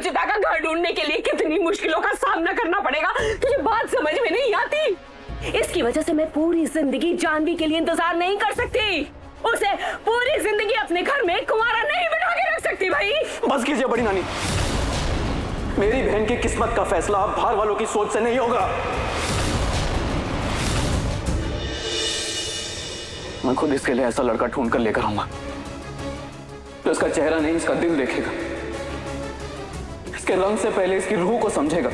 रुचिता का घर ढूंढने के लिए कितनी मुश्किलों का सामना करना पड़ेगा, तुझे बात समझ में नहीं आती। इसकी वजह से मैं पूरी जिंदगी जानवी के लिए इंतजार नहीं कर सकती। उसे पूरी जिंदगी अपने घर में कुंवारा नहीं बिठा के रख सकती भाई। बस कीजिए बड़ी नानी, मेरी बहन की किस्मत का फैसला बाहर वालों की सोच से नहीं होगा। मैं खुद इसके लिए ऐसा लड़का ढूंढ कर लेकर आऊंगा जो इसका चेहरा नहीं इसका दिल देखेगा, इसके रंग से पहले इसकी रूह को समझेगा,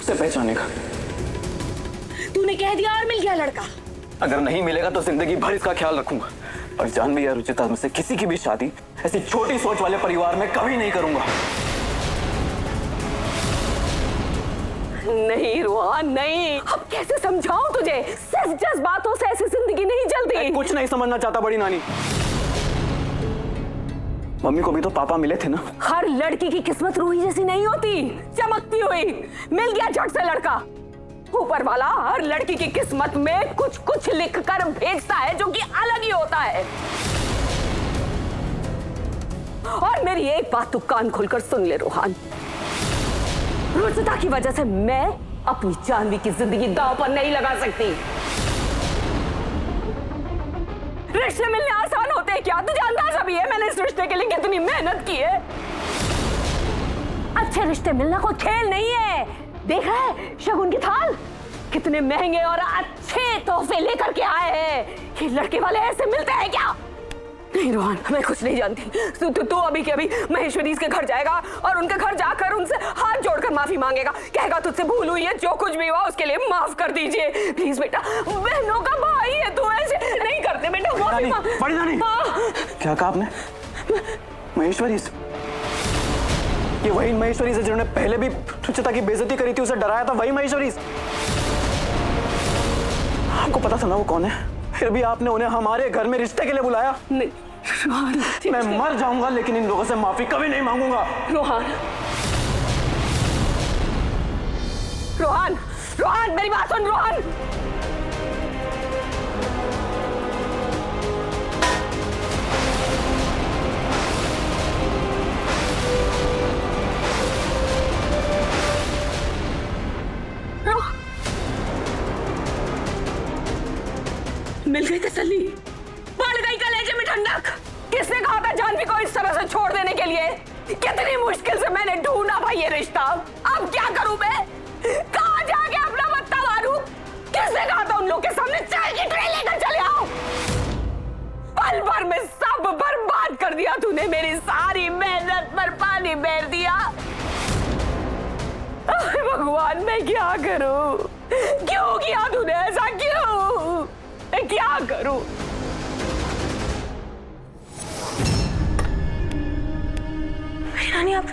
उसे पहचानेगा। तूने कह दिया और मिल गया लड़का। अगर नहीं मिलेगा तो जिंदगी भर इसका ख्याल रखूंगा। और जानवी या रुचिता में से किसी की भी शादी ऐसी छोटी सोच वाले परिवार में कभी नहीं करूंगा। नहीं रोहन नहीं, अब कैसे समझाऊं तुझे? सिर्फ जज्बातों से ऐसी जिंदगी नहीं चलती। कुछ नहीं समझना चाहता बड़ी नानी। मम्मी को भी तो पापा मिले थे ना। हर लड़की की किस्मत रूही जैसी नहीं होती, चमकती हुई। मिल गया झट से लड़का। ऊपर वाला हर लड़की की किस्मत में कुछ कुछ लिख कर भेजता है जो कि अलग ही होता है। और मेरी एक बात तू कान खोलकर सुन ले रोहन, रुचिता की वजह से मैं अपनी जानवी की जिंदगी दांव पर नहीं लगा सकती। रिश्ते मिलने आसान होते हैं क्या? तुझे अंदाजा भी है मैंने इस रिश्ते के लिए कितनी मेहनत की है। अच्छे रिश्ते मिलना कोई खेल नहीं है। देखा है शगुन की थाल, कितने महंगे और अच्छे तोहफे लेकर के आए हैं। ये लड़के वाले ऐसे मिलते हैं क्या? नहीं रोहन, मैं कुछ नहीं जानती। तू अभी के अभी महेश्वरी के घर जाएगा और उनके घर जाकर उनसे हाथ जोड़कर माफी मांगेगा। कहेगा तुझसे भूल हुई है, जो कुछ भी हुआ उसके लिए माफ कर दीजिए प्लीज बेटा। बहनों का भाई है तू, ऐसे नहीं करते बेटा। बड़ी नानी, क्या कहा आपने? महेश्वरी? ये वही महेश्वरी से जिन्होंने पहले भी रुचिता की बेइज्जती करी थी, उसे डराया था, वही महेश्वरी? आपको पता था ना वो कौन है, फिर भी आपने उन्हें हमारे घर में रिश्ते के लिए बुलाया। नहीं मैं मर जाऊंगा लेकिन इन लोगों से माफी कभी नहीं मांगूंगा। रोहन रोहन रोहन मेरी बात सुन रोहन। मिल गई तसल्ली, पड़ गई कलेजे में ठंडक। किसने कहा था जानवी को इस तरह से छोड़ देने के लिए? कितनी मुश्किल से मैंने ढूंढा भाई ये रिश्ता। अब क्या करूं मैं? कहां जाके अपना बत्ता मारूं? किसने कहा था उन लोग के सामने चाय की ट्रे लेकर चले आओ? पल भर में सब बर्बाद कर दिया तूने, मेरी सारी मेहनत पर पानी फेर दिया। भगवान मैं क्या करूं? क्यों किया तूने ऐसा? क्यों? मैं क्या करूं? नानी आप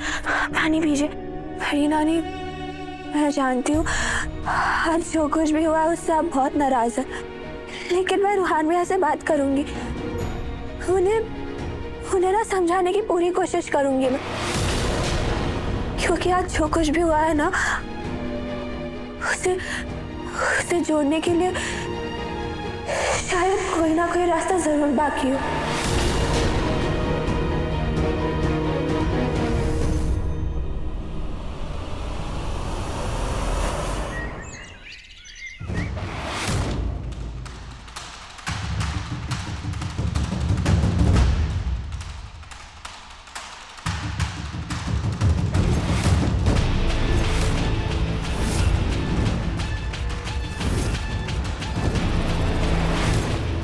पानी पीजिए। बड़ी नानी मैं जानती हूँ आज जो कुछ भी हुआ उससे आप बहुत नाराज हैं, लेकिन मैं रूहान भैया से बात करूंगी। उन्हें ना समझाने की पूरी कोशिश करूंगी मैं, क्योंकि आज जो कुछ भी हुआ है ना उसे जोड़ने के लिए शायद कोई ना कोई रास्ता जरूर बाकी हो।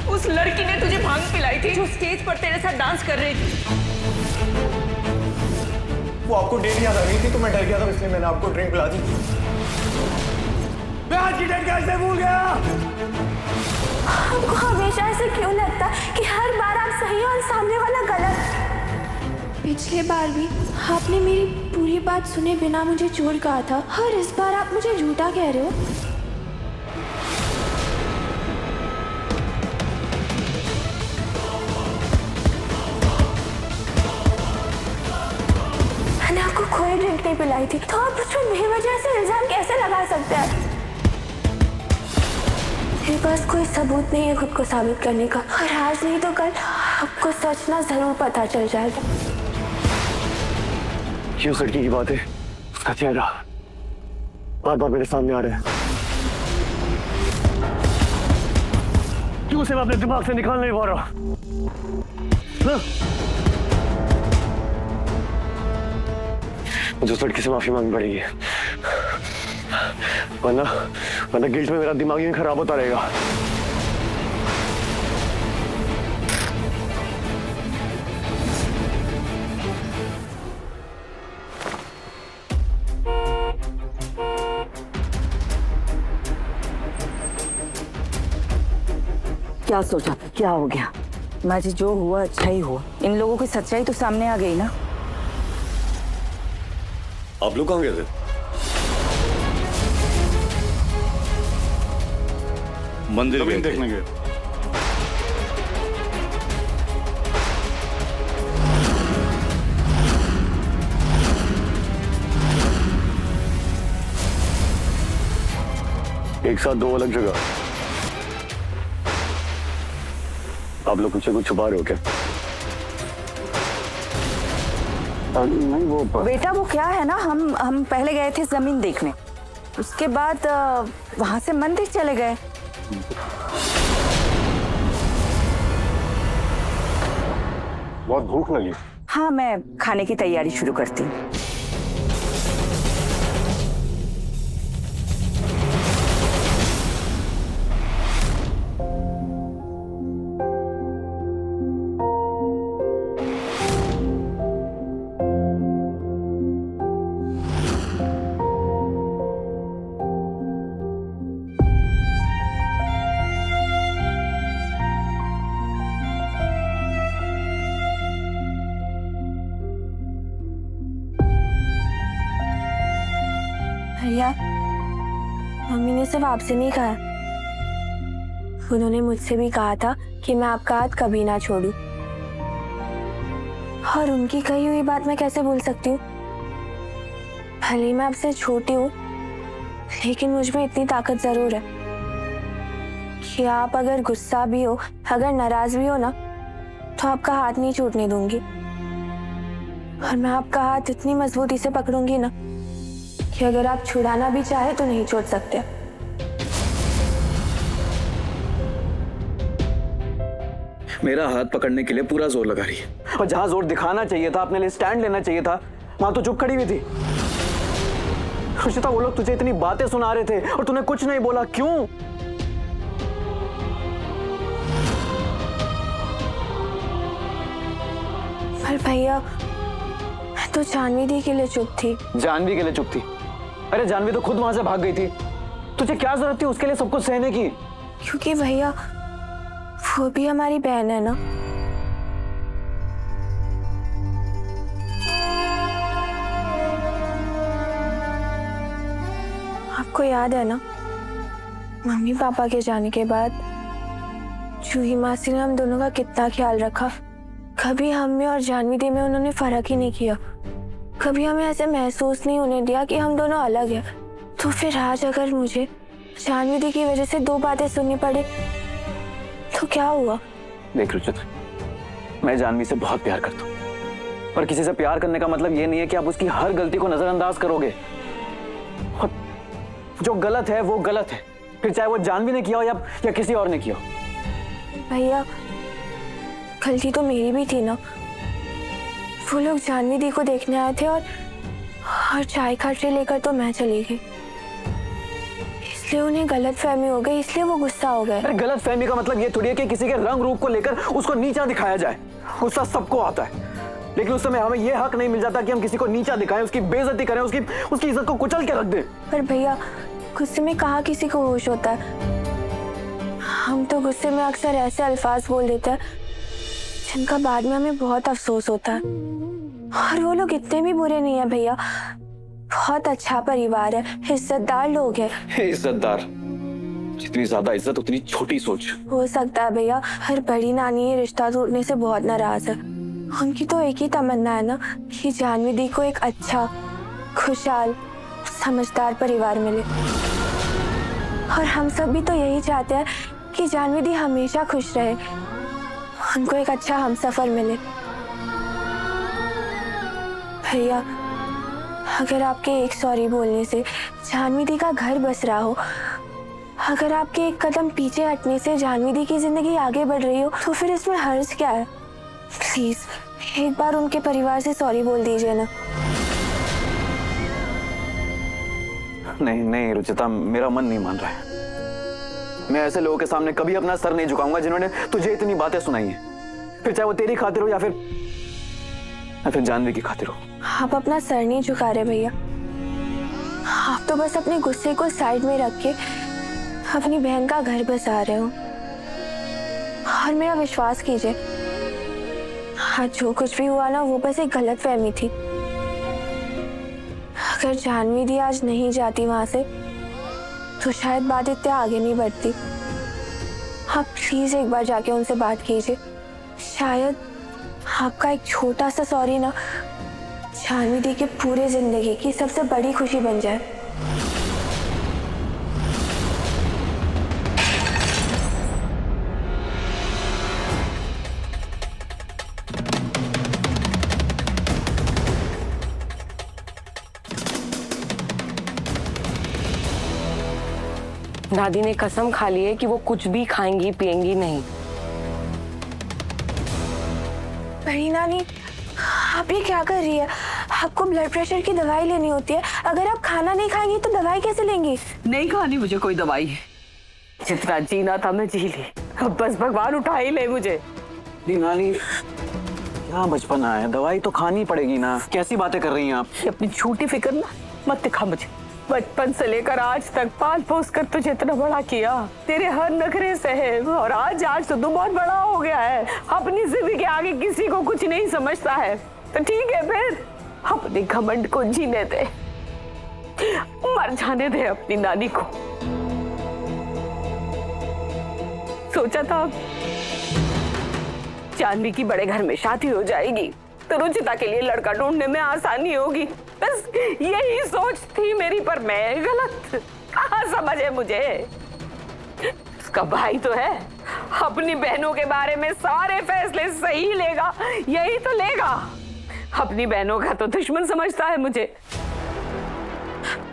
उस लड़की ने तुझे भांग पिलाई थी जो स्टेज पर तेरे साथ डांस कर रही थी। वो आपको डेट याद आ गई थी तो मैं डर गया था, इसलिए मैंने आपको ड्रिंक पिला दी। मैं आज की डेट कैसे भूल गया? आपको हमेशा ऐसे क्यों लगता कि हर बार आप सही और सामने वाला गलत? पिछले बार भी आपने मेरी पूरी बात सुने बिना मुझे झूठ कहा था, और इस बार आप मुझे झूठा कह रहे हो। मैंने आपको कोई ड्रिंक नहीं पिलाई थी, तो आप मुझ पर बेवजह से इल्जाम कैसे लगा सकते हैं? मेरे पास कोई सबूत नहीं है खुद को साबित करने का, और आज नहीं तो कल आपको सच ना जरूर पता चल जाएगा। ये उस लड़की की बात है, उसका चेहरा बार बार मेरे सामने आ रहा है। क्यों उसे मैं अपने दिमाग से निकाल नहीं पा रहा? हाँ? मुझे उस लड़की से माफी मांगनी पड़ेगी, वरना गिल्ट में मेरा दिमाग यूं खराब होता रहेगा। क्या सोचा, क्या हो गया? माँ जी, जो हुआ अच्छा ही हुआ। इन लोगों की सच्चाई तो सामने आ गई ना। आप लोग कहाँ गए थे? मंदिर देखने गए। एक साथ दो अलग जगह। आप लोग मुझसे कुछ छुपा रहे हो क्या? नहीं वो बेटा, वो क्या है ना, हम पहले गए थे जमीन देखने, उसके बाद वहां से मंदिर चले गए। बहुत भूख लगी। हाँ, मैं खाने की तैयारी शुरू करती हूँ। भैया, मम्मी ने सिर्फ आपसे नहीं कहा, उन्होंने मुझसे भी कहा था कि मैं आपका हाथ कभी ना छोड़ूं। और उनकी कही हुई बात मैं कैसे भूल सकती हूँ? भले ही मैं आपसे छोटी हूँ, लेकिन मुझ में इतनी ताकत जरूर है कि आप अगर गुस्सा भी हो, अगर नाराज भी हो ना, तो आपका हाथ नहीं छूटने दूंगी। और मैं आपका हाथ इतनी मजबूती से पकड़ूंगी ना कि अगर आप छुड़ाना भी चाहे तो नहीं छोड़ सकते। मेरा हाथ पकड़ने के लिए पूरा जोर लगा रही है, और जहां जोर दिखाना चाहिए था, अपने लिए स्टैंड लेना चाहिए था, वहां तो चुप खड़ी हुई थी। रुचिता, वो लोग तुझे इतनी बातें सुना रहे थे और तूने कुछ नहीं बोला, क्यों? पर भैया, मैं तो जानवी दी के लिए चुप थी। जानवी के लिए चुप थी? अरे जानवी तो खुद वहां से भाग गई थी, तुझे क्या जरूरत थी उसके लिए सब कुछ सहने की? क्योंकि भैया, वो भी हमारी बहन है ना। आपको याद है ना, मम्मी पापा के जाने के बाद जूही मासी ने हम दोनों का कितना ख्याल रखा। कभी हम में और जानवी दी में उन्होंने फर्क ही नहीं किया। कभी हमें ऐसे महसूस नहीं होने दिया कि हम दोनों अलग हैं। तो फिर आज अगर मुझे जानवी दी की वजह से दो बातें सुननी पड़े तो क्या हुआ? देख रुचिता, मैं जानवी से बहुत प्यार करता हूँ, पर किसी से प्यार करने का मतलब ये नहीं है कि आप उसकी हर गलती को नजरअंदाज करोगे। और जो गलत है वो गलत है, फिर चाहे वो जानवी ने किया हो या किसी और ने किया हो। भैया, गलती तो मेरी भी थी ना। वो लोग जानवी दी को देखने आए थे और चाय का ट्रे लेकर तो मैं चली गई, इसलिए उन्हें गलत फहमी हो गई, इसलिए वो गुस्सा हो गए। अरे गलत फहमी का मतलब ये थोड़ी है कि किसी के रंग रूप को लेकर उसको नीचा दिखाया जाए। गुस्सा सबको आता है, लेकिन उस समय हमें यह हक नहीं मिल जाता कि हम किसी को नीचा दिखाएं, उसकी बेइज्जती करें, उसकी इज्जत को कुचल के रख दें। पर भैया, गुस्से में कहाँ किसी को होश होता है? हम तो गुस्से में अक्सर ऐसे अल्फाज बोल देते हैं जिनका बाद में हमें बहुत अफसोस होता है। और वो लोग इतने भी बुरे नहीं है भैया, बहुत अच्छा परिवार है, इज्जतदार लोग हैं। इज्जतदार? जितनी ज्यादा इज्जत उतनी छोटी सोच। हो सकता है भैया, हर बड़ी नानी ये रिश्ता तोड़ने से बहुत नाराज है। उनकी तो एक ही तमन्ना है ना कि जानवी दी को एक अच्छा, खुशहाल, समझदार परिवार मिले। और हम सब भी तो यही चाहते हैं कि जानवी दी हमेशा खुश रहे, उनको एक अच्छा हमसफर मिले। भैया, अगर आपके एक सॉरी बोलने से जानवी दी का घर बस रहा हो, अगर आपके एक कदम पीछे हटने से जानवी दी की जिंदगी आगे बढ़ रही हो, तो फिर इसमें हर्ज क्या है? प्लीज एक बार उनके परिवार से सॉरी बोल दीजिए ना। नहीं नहीं रुचिता, मेरा मन नहीं मान रहा है। मैं ऐसे लोगों के सामने कभी अपना सर नहीं झुकाऊंगा जिन्होंने तुझे इतनी बातें सुनाई हैं, फिर चाहे वो तेरी खातिर हो या फिर जानवी की खातिर हो। आप अपना सर नहीं झुका रहे भैया, आप तो बस अपने गुस्से को साइड में रख के अपनी बहन का घर बसा रहे हो। और मेरा विश्वास कीजिए, आज जो कुछ भी हुआ ना वो बस एक गलतफहमी थी। अगर जानवी दी आज नहीं जाती वहां से तो शायद बात इतने आगे नहीं बढ़ती। आप प्लीज एक बार जाके उनसे बात कीजिए, शायद आपका एक छोटा सा सॉरी ना जानवी दी के पूरे जिंदगी की सबसे बड़ी खुशी बन जाए। दादी ने कसम खा ली है कि वो कुछ भी खाएंगी पिएंगी नहीं। बड़ी नानी, आप ये क्या कर रही है? आपको ब्लड प्रेशर की दवाई लेनी होती है, अगर आप खाना नहीं खाएंगी तो दवाई कैसे लेंगी? नहीं खानी मुझे कोई दवाई, जितना जीना था मैं जी ली, अब बस भगवान उठा ही ले मुझे। नानी क्या बचपना है, दवाई तो खानी पड़ेगी ना। कैसी बातें कर रही हैं आप? अपनी झूठी फिक्र ना मत दिखा मुझे। बचपन से लेकर आज तक पाल पोस कर तुझे इतना बड़ा किया, तेरे हर नखरे सहे, और आज तो तू बहुत बड़ा हो गया है, अपनी जिंदगी के आगे किसी को कुछ नहीं समझता है। तो ठीक है, फिर अपने घमंड को जीने दे, मर जाने दे अपनी नानी को। सोचा था जानवी की बड़े घर में शादी हो जाएगी तो रुचिता के लिए लड़का ढूंढने में आसानी होगी, बस यही सोच थी मेरी, पर मैं गलत। कहाँ समझे मुझे। उसका भाई तो है, अपनी बहनों के बारे में सारे फैसले सही लेगा, यही तो लेगा। अपनी बहनों का तो दुश्मन समझता है मुझे।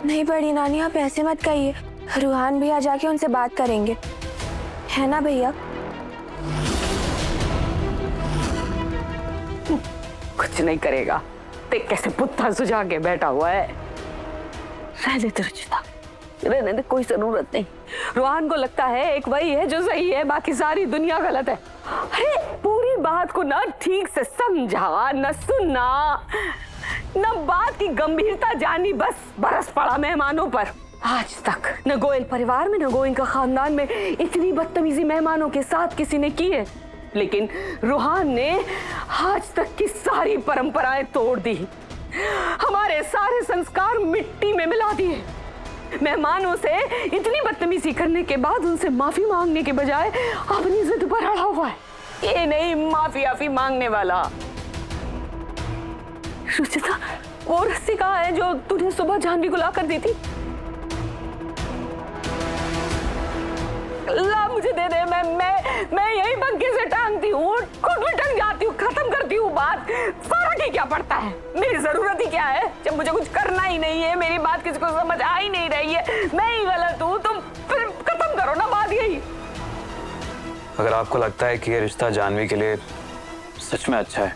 नहीं बड़ी नानी, आप ऐसे मत कहिए, रूहान भैया जाके उनसे बात करेंगे, है ना भैया? कुछ नहीं करेगा, देख कैसे पुत्ता सुझा के बैठा हुआ है। रहने दे रुचिता, रहने दे, कोई जरूरत नहीं। रूहान को लगता है एक वही है जो सही है, बाकी सारी दुनिया गलत है। अरे पूरी बात को ना ठीक से समझा, न सुना, न बात की गंभीरता जानी, बस बरस पड़ा मेहमानों पर। आज तक न गोयल परिवार में न गोयनका खानदान में इतनी बदतमीजी मेहमानों के साथ किसी ने की है, लेकिन रूहान ने आज तक की सारी परंपराएं तोड़ दी, हमारे सारे संस्कार मिट्टी में मिला दिए। मेहमानों से इतनी बदतमीजी करने के बाद उनसे माफी मांगने के बजाय अपनी जिद पर अड़ा हुआ है। ये नहीं माफी मांगने वाला। रुचिता, वो रस्सी कहाँ है जो तुझे सुबह जानवी को ला कर दी थी? ला मुझे दे दे, मैं यही बग्घे से टांगती हूँ, खुद भी टंग जाती हूँ, खत्म करती हूँ बात। फर्क ही क्या पड़ता है, मेरी जरूरत ही क्या है जब मुझे कुछ करना ही नहीं है, मेरी बात किसी को समझ आ ही नहीं रही है, मैं ही गलत हूँ, तुम फिर खत्म करो ना बात यही। अगर आपको लगता है कि ये रिश्ता जानवी के लिए सच में अच्छा है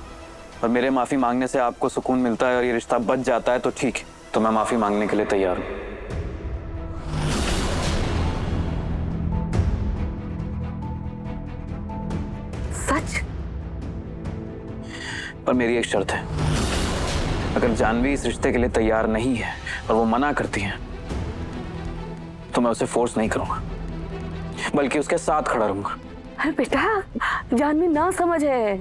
और मेरे माफी मांगने से आपको सुकून मिलता है और ये रिश्ता बच जाता है तो ठीक है, तो मैं माफी मांगने के लिए तैयार हूँ। सच? पर मेरी एक शर्त है, अगर जानवी इस रिश्ते के लिए तैयार नहीं है और वो मना करती है तो मैं उसे फोर्स नहीं करूंगा, बल्कि उसके साथ खड़ा रहूंगा। अरे बेटा, जानवी ना समझ है,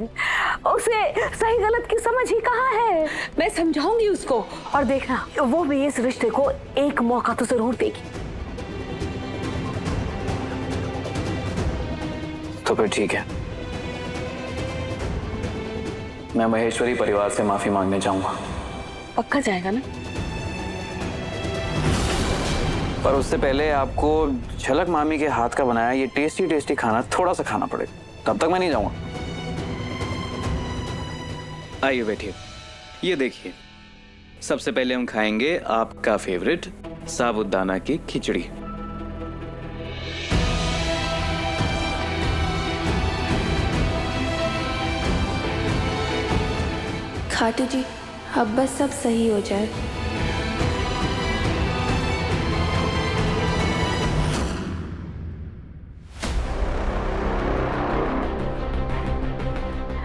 उसे सही गलत की समझ ही कहाँ है। मैं समझाऊंगी उसको, और देखना वो भी इस रिश्ते को एक मौका तो जरूर देगी। तो फिर ठीक है, मैं महेश्वरी परिवार से माफी मांगने जाऊंगा। पक्का जाएगा ना? पर उससे पहले आपको झलक मामी के हाथ का बनाया ये टेस्टी टेस्टी खाना थोड़ा सा खाना पड़ेगा, तब तक मैं नहीं जाऊंगा। आइए बैठिए, ये देखिए सबसे पहले हम खाएंगे आपका फेवरेट साबूदाना की खिचड़ी। खाटू जी, अब बस सब सही हो जाए।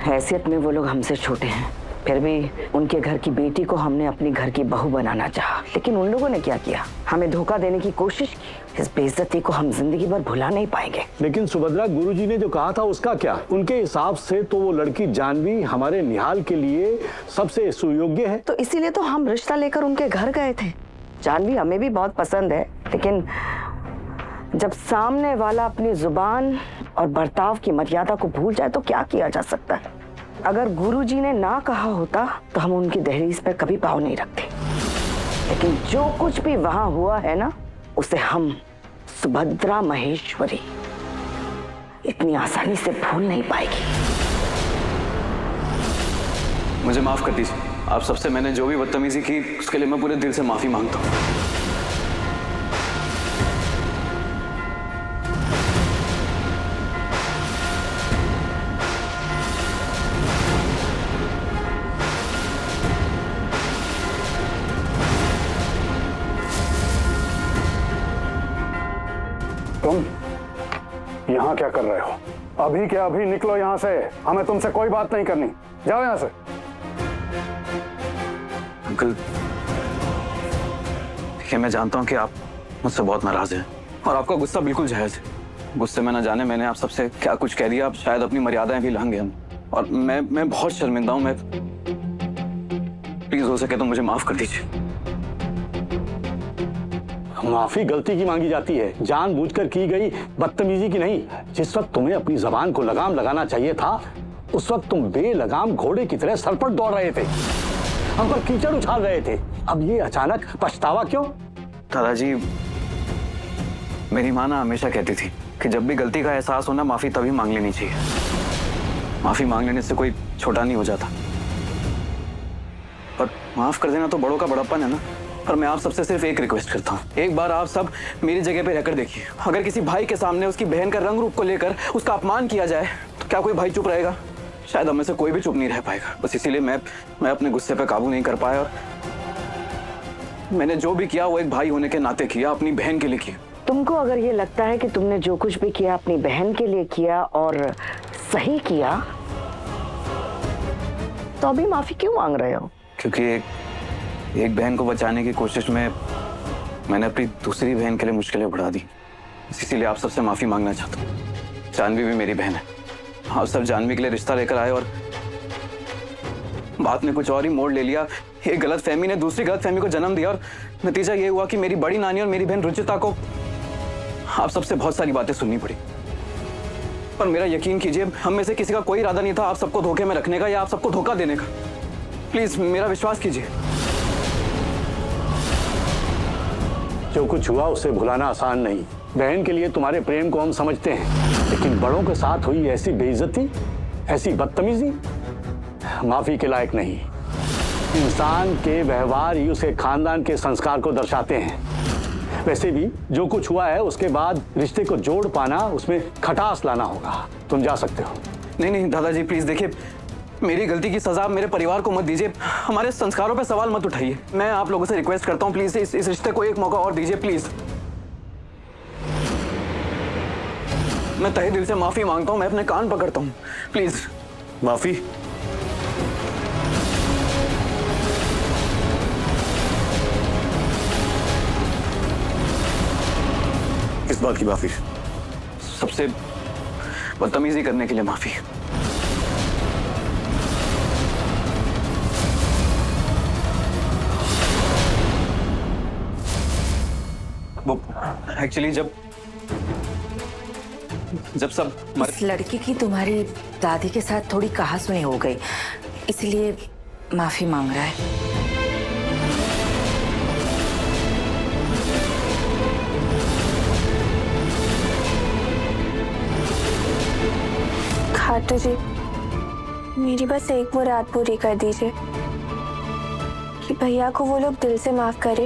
हैसियत में वो लोग हमसे छोटे हैं, फिर भी उनके घर की बेटी को हमने अपनी घर की बहू बनाना चाहा, लेकिन उन लोगों ने क्या किया, हमें धोखा देने की कोशिश की। इस बेइज्जती को हम जिंदगी भर भुला नहीं पाएंगे। लेकिन सुभद्रा, गुरुजी ने जो कहा था उसका क्या? उनके हिसाब से तो वो लड़की जानवी हमारे निहाल के लिए सबसे सुयोग्य है। तो इसीलिए तो हम रिश्ता लेकर उनके घर गए थे। जानवी हमें भी बहुत पसंद है, लेकिन जब सामने वाला अपनी जुबान और बर्ताव की मर्यादा को भूल जाए तो क्या किया जा सकता है। अगर गुरुजी ने ना कहा होता तो हम उनकी दहलीज पर कभी पाँव नहीं रखते, लेकिन जो कुछ भी वहां हुआ है ना, उसे हम सुभद्रा महेश्वरी इतनी आसानी से भूल नहीं पाएगी। मुझे माफ कर दीजिए, आप सबसे मैंने जो भी बदतमीजी की उसके लिए मैं पूरे दिल से माफी मांगता हूँ। तुम यहाँ क्या कर रहे हो? अभी क्या अभी निकलो यहाँ से, हमें तुमसे कोई बात नहीं करनी। जाओ यहाँ से। अंकल, देखिए मैं जानता हूँ कि आप मुझसे बहुत नाराज हैं और आपका गुस्सा बिल्कुल जायज है। गुस्से में न जाने मैंने आप सबसे क्या कुछ कह दिया, आप शायद अपनी मर्यादाएं भी लांघे हम, और मैं बहुत शर्मिंदा हूँ। मैं प्लीज हो सके तो मुझे माफ कर दीजिए। माफी गलती की मांगी जाती है, जानबूझकर की गई बदतमीजी की नहीं। जिस वक्त तुम्हें अपनी जबान को लगाम लगाना चाहिए था, उस वक्त तुम बेलगाम घोड़े की तरह सरपट दौड़ रहे थे, हम पर कीचड़ उछाल रहे थे। अब ये अचानक पछतावा क्यों? दादाजी, मेरी माँ ना हमेशा कहती थी कि जब भी गलती का एहसास होना, माफी तभी मांग लेनी चाहिए। माफी मांग लेने से कोई छोटा नहीं हो जाता, पर माफ कर देना तो बड़ों का बड़प्पन है ना। पर मैं आप सबसे सिर्फ एक रिक्वेस्ट करता हूँ, एक बार आप सब मेरी जगह पे रहकर देखिए। अगर किसी भाई के सामने उसकी बहन का रंग रूप को लेकर उसका अपमान किया जाए तो क्या कोई भाई चुप रहेगा? शायद हम में से कोई भी चुप नहीं रह पाएगा। बस इसीलिए मैं अपने गुस्से पे काबू नहीं कर पाया, और मैंने जो भी किया वो एक भाई होने के नाते किया, अपनी बहन के लिए किया। तुमको अगर ये लगता है कि तुमने जो कुछ भी किया अपनी बहन के लिए किया और सही किया, तो अभी माफी क्यों मांग रहे हो? क्योंकि एक बहन को बचाने की कोशिश में मैंने अपनी दूसरी बहन के लिए मुश्किलें बढ़ा दी। इसीलिए आप सबसे माफी मांगना चाहता हूँ। जानवी भी मेरी बहन है, आप सब जानवी के लिए रिश्ता लेकर आए और बात ने कुछ और ही मोड़ ले लिया। एक गलत फहमी ने दूसरी गलत फहमी को जन्म दिया, और नतीजा ये हुआ कि मेरी बड़ी नानी और मेरी बहन रुचिता को आप सबसे बहुत सारी बातें सुननी पड़ी। पर मेरा यकीन कीजिए, हम में से किसी का कोई इरादा नहीं था आप सबको धोखे में रखने का या आप सबको धोखा देने का। प्लीज मेरा विश्वास कीजिए। जो कुछ हुआ उसे भुलाना आसान नहीं। बहन के लिए तुम्हारे प्रेम को हम समझते हैं, लेकिन बड़ों के साथ हुई ऐसी बेइज्जती, ऐसी बदतमीजी माफी के लायक नहीं। इंसान के व्यवहार ही उसके खानदान के संस्कार को दर्शाते हैं। वैसे भी जो कुछ हुआ है उसके बाद रिश्ते को जोड़ पाना, उसमें खटास लाना होगा। तुम जा सकते हो। नहीं दादाजी, प्लीज देखिए, मेरी गलती की सजा मेरे परिवार को मत दीजिए, हमारे संस्कारों पे सवाल मत उठाइए। मैं आप लोगों से रिक्वेस्ट करता हूँ, प्लीज इस रिश्ते को एक मौका और दीजिए प्लीज। मैं तहे दिल से माफी मांगता हूँ, मैं अपने कान पकड़ता हूँ, प्लीज। माफी? किस बात की माफी? सबसे बदतमीजी करने के लिए माफी। वो एक्चुअली जब सब इस लड़की की तुम्हारी दादी के साथ थोड़ी कहासुनी हो गई, इसलिए माफी मांग रहा है। खाटू जी, मेरी बस एक मुराद पूरी कर दीजिए। कि भैया को वो लोग दिल से माफ करे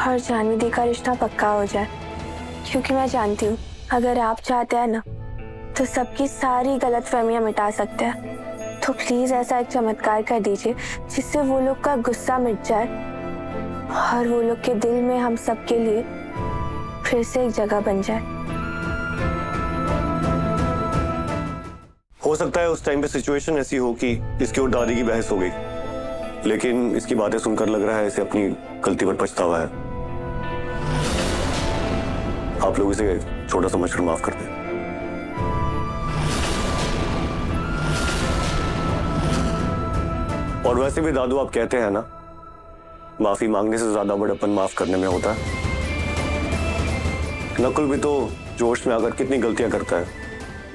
और जानवी दी का रिश्ता पक्का हो जाए, क्योंकि मैं जानती हूँ अगर आप चाहते हैं ना तो सबकी सारी गलतफहमियां मिटा सकते हैं। तो प्लीज ऐसा एक चमत्कार कर दीजिए जिससे वो लोग का गुस्सा मिट जाए और वो लोग के दिल में हम सबके लिए फिर से एक जगह बन जाए। हो सकता है उस टाइम पे सिचुएशन ऐसी हो कि इसकी और दादी की बहस हो गई, लेकिन इसकी बातें सुनकर लग रहा है इसे अपनी गलती पर पछतावा है। आप लोग इसे छोटा समझकर माफ कर दें। और वैसे भी दादू, आप कहते हैं ना, माफी मांगने से ज्यादा बड़प्पन माफ करने में होता है। नकुल भी तो जोश में आकर कितनी गलतियां करता है,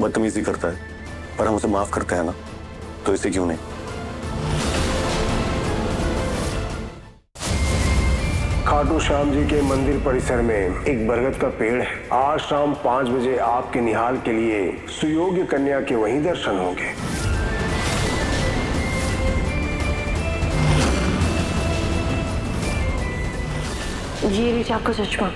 बदतमीजी करता है, पर हम उसे माफ करते हैं ना, तो इसे क्यों नहीं। खाटू श्याम जी के मंदिर परिसर में एक बरगद का पेड़ है। आज शाम 5 बजे आपके निहाल के लिए सुयोग्य कन्या के वहीं दर्शन होंगे। ये लीजिए आपका चश्मा।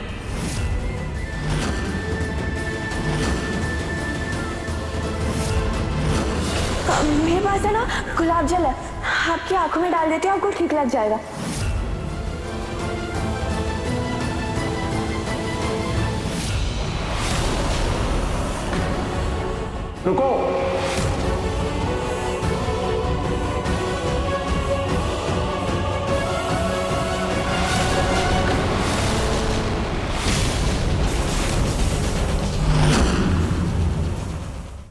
मेरे पास है ना गुलाब जल है, आपकी आंखों में डाल देती हूँ, आपको ठीक लग जाएगा। रुको।